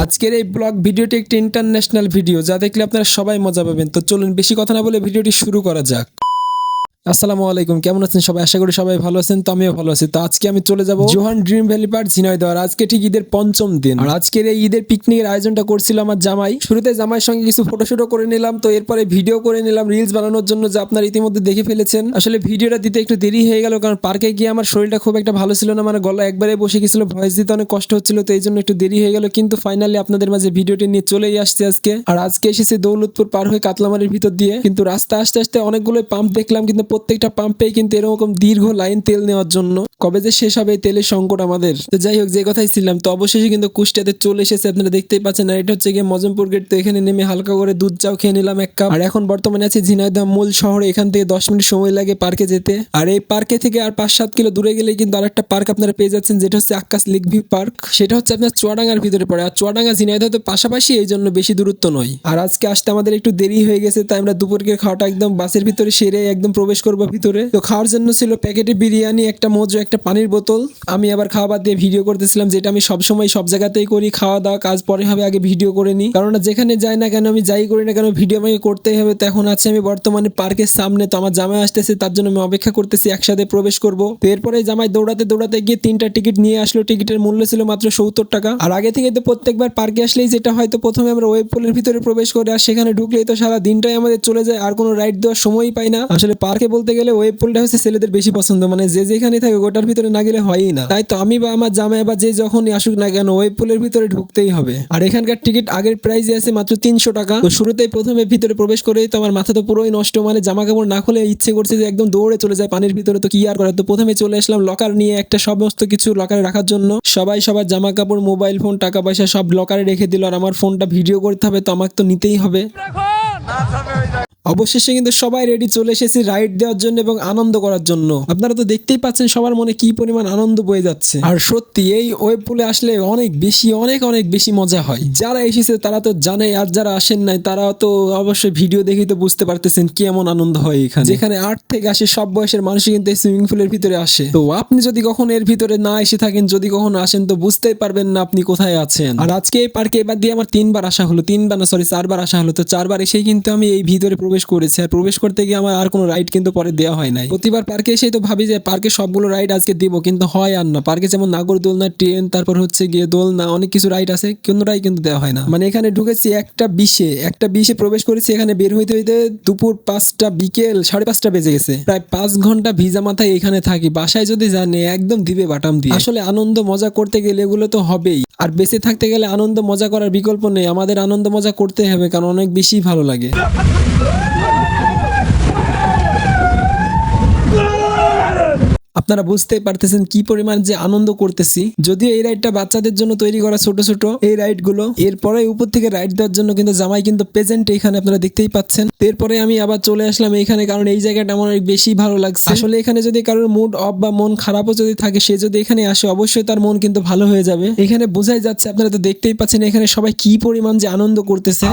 আজকের এই ব্লগ ভিডিওটি একটি ইন্টারন্যাশনাল ভিডিও, যা দেখলে আপনারা সবাই মজা পাবেন। তো চলুন বেশি কথা না বলে ভিডিওটি শুরু করা যাক। আসসালামু আলাইকুম, কেমন আছেন সবাই? আশা করি সবাই ভালো আছেন, তো আমিও ভালো আছি। তো আজকে আমি চলে যাব Johan dream valley park Jhenaidah. আর আজকে ঠিক ঈদের পঞ্চম দিন, আর আজকের এই ঈদের পিকনিকের আয়োজনটা করছিল আমার জামাই। শুরুতে জামাইয়ের সঙ্গে কিছু ফটোশুটও করে নিলাম, তো এরপরে ভিডিও করে নিলাম রিলস বানানোর জন্য, যা আপনারা ইতিমধ্যে দেখে ফেলেছেন। আসলে ভিডিওটা দিতে একটু দেরি হয়ে গেল, কারণ পার্কে গিয়ে আমার শরীরটা খুব একটা ভালো ছিল না, মানে গলা একবারে বসে গেছিল, ভয়েস দিতে অনেক কষ্ট হচ্ছিল, তো এই জন্য একটু দেরি হয়ে গেল। কিন্তু ফাইনালি আপনাদের মাঝে ভিডিওটি নিয়ে চলেই আসছে আজকে। আর আজকে এসেছে দৌলতপুর পার হয়ে কাতলামারির ভিতর দিয়ে, কিন্তু রাস্তা আসতে আসতে অনেকগুলো পাম্প দেখলাম, কিন্তু প্রত্যেকটা পাম্পে কিন্তু এরকম দীর্ঘ লাইন তেল নেওয়ার জন্য। কবে যে শেষ হবে এই তেলের সংকট আমাদের। তো যাই হোক, যে কথাই ছিলাম, তো অবশেষে কিন্তু কুষ্টিয়াতে চলে এসেছে, আপনারা দেখতেই পাচ্ছেন। আর এটা হচ্ছে গিয়ে মজমপুর গেট। তো এখানে নেমে হালকা করে দুধ চাও খেয়ে নিলাম এক কাপ। আর এখন বর্তমানে আছে ঝিনাইদহ মূল শহরে, এখান থেকে 10 মিনিট সময় লাগে পার্কে যেতে। আর এই পার্কে থেকে আর 5-7 কিলো দূরে গেলেই কিন্তু আরেকটা পার্ক আপনারা পেয়ে যাচ্ছেন, যেটা হচ্ছে আকাশ লেক ভিউ পার্ক। সেটা হচ্ছে আপনার চুয়াডাঙ্গার ভিতরে পড়ে। আর চুয়াডাঙ্গা ঝিনাইদহ তো পাশাপাশি, এই জন্য বেশি দূরত্ব নয়। আর আজকে আসতে আমাদের একটু দেরি হয়ে গেছে, তাই আমরা দুপুরের খাওয়াটা একদম বাসের ভিতরে সেরে একদম প্রবেশ করবো ভিতরে। তো খাওয়ার জন্য ছিল প্যাকেটে বিরিয়ানি, একটা মোজো, একটা পানির বোতল। আমি আবার খাওয়া বাদ দিয়ে ভিডিও করতেছিলাম, যেটা আমি সবসময় সব জায়গাতেই করি। খাওয়া দাওয়া কাজ পরে হবে, আগে ভিডিও করে নিই। কারণ যেখানে যাই না কেন, আমি যাই করি না কেন, ভিডিও আমাকে করতেই হবে। তো এখন আছে আমি বর্তমানে পার্কের সামনে, তো আমার জামাই আসতেছে, তার জন্য আমি অপেক্ষা করতেছি, একসাথে প্রবেশ করব। তো এরপরে জামাই দৌড়াতে দৌড়াতে গিয়ে 3টা টিকিট নিয়ে আসলো। টিকিটের মূল্য ছিল মাত্র 70 টাকা। আর আগে থেকে তো প্রত্যেকবার পার্কে আসলেই যেটা হয়, তো প্রথমে আমরা ওয়েব পুলের ভিতরে প্রবেশ করি, আর সেখানে ঢুকলেই তো সারা দিনটাই আমাদের চলে যায়, আর কোনো রাইড দেওয়ার সময়ই পাই না। আসলে পার্কে বলতে গেলে ওয়েব পুলটা হচ্ছে ছেলেদের বেশি পছন্দ, মানে যে যেখানে থাকে ওটার ভিতরে না গেলে হয়ই না। তাই তো আমি বা আমার জামাই বা যে যখনই আসুক না কেন, ওয়েব পুলের ভিতরে ঢুকতেই হবে। আর এখানকার টিকিট আগের প্রাইসে আছে মাত্র 300 টাকা। তো শুরুতেই প্রথমে ভিতরে প্রবেশ করেই তো আমার মাথা তো পুরোই নষ্ট, মানে জামা কাপড় না খুলে ইচ্ছে করছে যে একদম দৌড়ে চলে যায় পানির ভিতরে। তো কি আর করার, তো প্রথমে চলে আসলাম লকার নিয়ে, একটা সমস্ত কিছু লকারে রাখার জন্য। সবাই সবার জামা কাপড়, মোবাইল ফোন, টাকা পয়সা সব লকারে রেখে দিল। আর আমার ফোনটা ভিডিও করতে হবে, তো আমাকে তো নিতেই হবে। অবশেষে কিন্তু সবাই রেডি, চলে এসেছি রাইড দেওয়ার জন্য এবং আনন্দ করার জন্য। আপনারা তো দেখতেই পাচ্ছেন সবার মনে কি পরিমাণ আনন্দ বয়ে যাচ্ছে। আর সত্যি এই ওয়েব পুলে আসলে অনেক বেশি মজা হয়। যারা এসেছে তারা তো জানে, আর যারা আসেন নাই তারা তো অবশ্যই ভিডিও দেখেই তো বুঝতে পারতেছেন কেমন আনন্দ হয় এখানে। যেখানে 8 থেকে আসে সব বয়সের মানুষ কিন্তু এই সুইমিং পুলের ভিতরে আসে। তো আপনি যদি কখনো এর ভিতরে না এসে থাকেন, যদি কখনো আসেন, তো বুঝতেই পারবেন না আপনি কোথায় আছেন। আর আজকে এই পার্কে এবার দিয়ে আমার 3বার আসা হলো, 4বার আসা হলো। তো 4বার এসেই কিন্তু আমি এই ভিতরে প্রবেশ করেছি। আর প্রবেশ করতে গিয়ে আমার আর কোনো রাইড কিন্তু পরে দেওয়া হয় নাই। প্রতিবার পার্কে এসেই তো ভাবি যে পার্কে সবগুলো রাইড আজকে দিব, কিন্তু হয় আর না। পার্কে যেমন নাগরদোলনা, ট্রেন, তারপর হচ্ছে গিয়ে দোলনা, অনেক কিছু রাইড আছে, কোনোটাই কিন্তু দেওয়া হয় না। মানে এখানে ঢুকেছি 1টা 20-এ প্রবেশ করেছি, এখানে বের হইতে হইতে দুপুর 5টা, বিকেল 5:30 বেজে গেছে। প্রায় 5 ঘন্টা ভিজা মাথায় এখানে থাকি। বাসায় যদি জানে একদম দিবে বাটাম দিয়ে। আসলে আনন্দ মজা করতে গেলে এগুলো তো হবেই, আর বেঁচে থাকতে গেলে আনন্দ মজা করার বিকল্প নেই। আমাদের আনন্দ মজা করতে হবে, কারণ অনেক বেশি ভালো লাগে। আপনারা বুঝতেই পারতেছেন কি পরিমাণ যে আনন্দ করতেছি। যদিও এই রাইডটা বাচ্চাদের জন্য তৈরি করা, ছোট ছোট এই রাইড গুলো। এরপরে উপর থেকে রাইড দেওয়ার জন্য কিন্তু জামাই কিন্তু প্রেজেন্ট এখানে, আপনারা দেখতেই পাচ্ছেন। এরপরে আমি আবার চলে আসলাম এইখানে, কারণ এই জায়গাটা আমার অনেক বেশি ভালো লাগছে। আসলে এখানে যদি কারোর মুড অফ বা মন খারাপও যদি থাকে, সে যদি এখানে আসে, অবশ্যই তার মন কিন্তু ভালো হয়ে যাবে। এখানে বোঝাই যাচ্ছে, আপনারা তো দেখতেই পাচ্ছেন এখানে সবাই কি পরিমাণ যে আনন্দ করতেছে।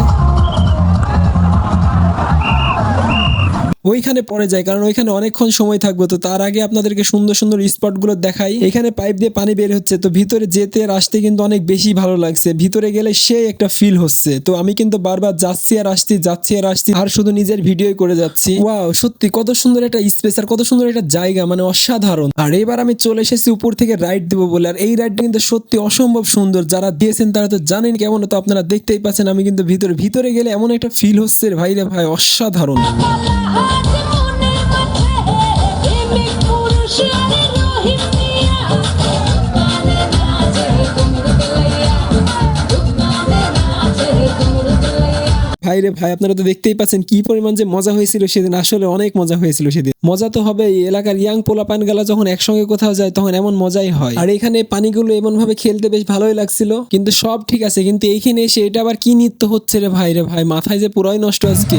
ওইখানে পরে যায়, কারণ ওইখানে অনেকক্ষণ সময় থাকবো। তো তার আগে আপনাদেরকে সুন্দর সুন্দর স্পট গুলো দেখাই। এখানে পাইপ দিয়ে পানি বের হচ্ছে, তো ভিতরে যেতে আর আসতে কিন্তু অনেক বেশি ভালো লাগছে। ভিতরে গেলে সেই একটা ফিল হচ্ছে। তো আমি কিন্তু বারবার যাচ্ছি আর আসছি, আর শুধু নিজের ভিডিওই করে যাচ্ছি। ওয়াও, সত্যি কত সুন্দর একটা স্পেস আর কত সুন্দর একটা জায়গা, মানে অসাধারণ। আর এবার আমি চলে এসেছি উপর থেকে রাইড দেবো বলে। আর এই রাইডটা কিন্তু সত্যি অসম্ভব সুন্দর। যারা দিয়েছেন তারা তো জানেন কেমন, তো আপনারা দেখতেই পাচ্ছেন। আমি কিন্তু ভিতরে গেলে এমন একটা ফিল হচ্ছে ভাই রে ভাই, অসাধারণ। ভাই রে ভাই, আপনারা তো দেখতেই পাচ্ছেন কি পরিমাণ যে মজা হয়েছিল সেদিন। আসলে অনেক মজা হয়েছিল সেদিন। মজা তো হবে, এলাকার ইয়াং পোলাপান গেলা যখন একসঙ্গে কোথাও যায় তখন এমন মজাই হয়। আর এখানে পানিগুলো এমন ভাবে খেলতে বেশ ভালোই লাগছিল, কিন্তু সব ঠিক আছে, কিন্তু এইখানে এসে এটা আবার কি নৃত্য হচ্ছে রে ভাই, মাথায় যে পুরাই নষ্ট আজকে।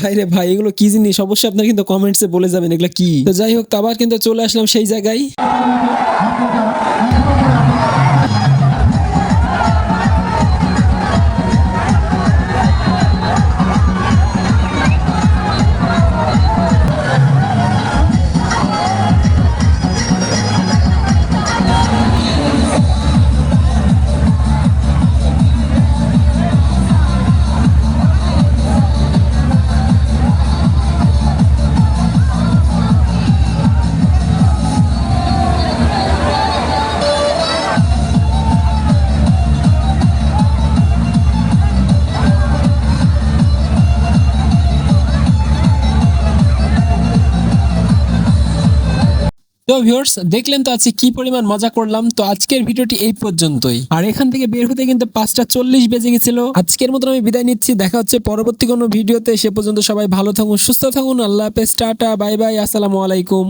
ভাই রে ভাই, এগুলো কি জিনিস অবশ্যই আপনারা কিন্তু কমেন্টসে বলে যাবেন এগুলো কি। তো যাই হোক, তো আবার কিন্তু চলে আসলাম সেই জায়গায়। তো ভিউয়ার্স, দেখলেন তো আজকে কি পরিমাণ মজা করলাম। তো আজকের ভিডিওটি এই পর্যন্তই, আর এখান থেকে বের হতে কিন্তু 5:40 বেজে গেছিল। আজকের মতো আমি বিদায় নিচ্ছি, দেখা হচ্ছে পরবর্তী কোনো ভিডিওতে। সে পর্যন্ত সবাই ভালো থাকুন, সুস্থ থাকুন। আল্লাহ হাফেজ, টাটা, বাই বাই, আসসালামু আলাইকুম।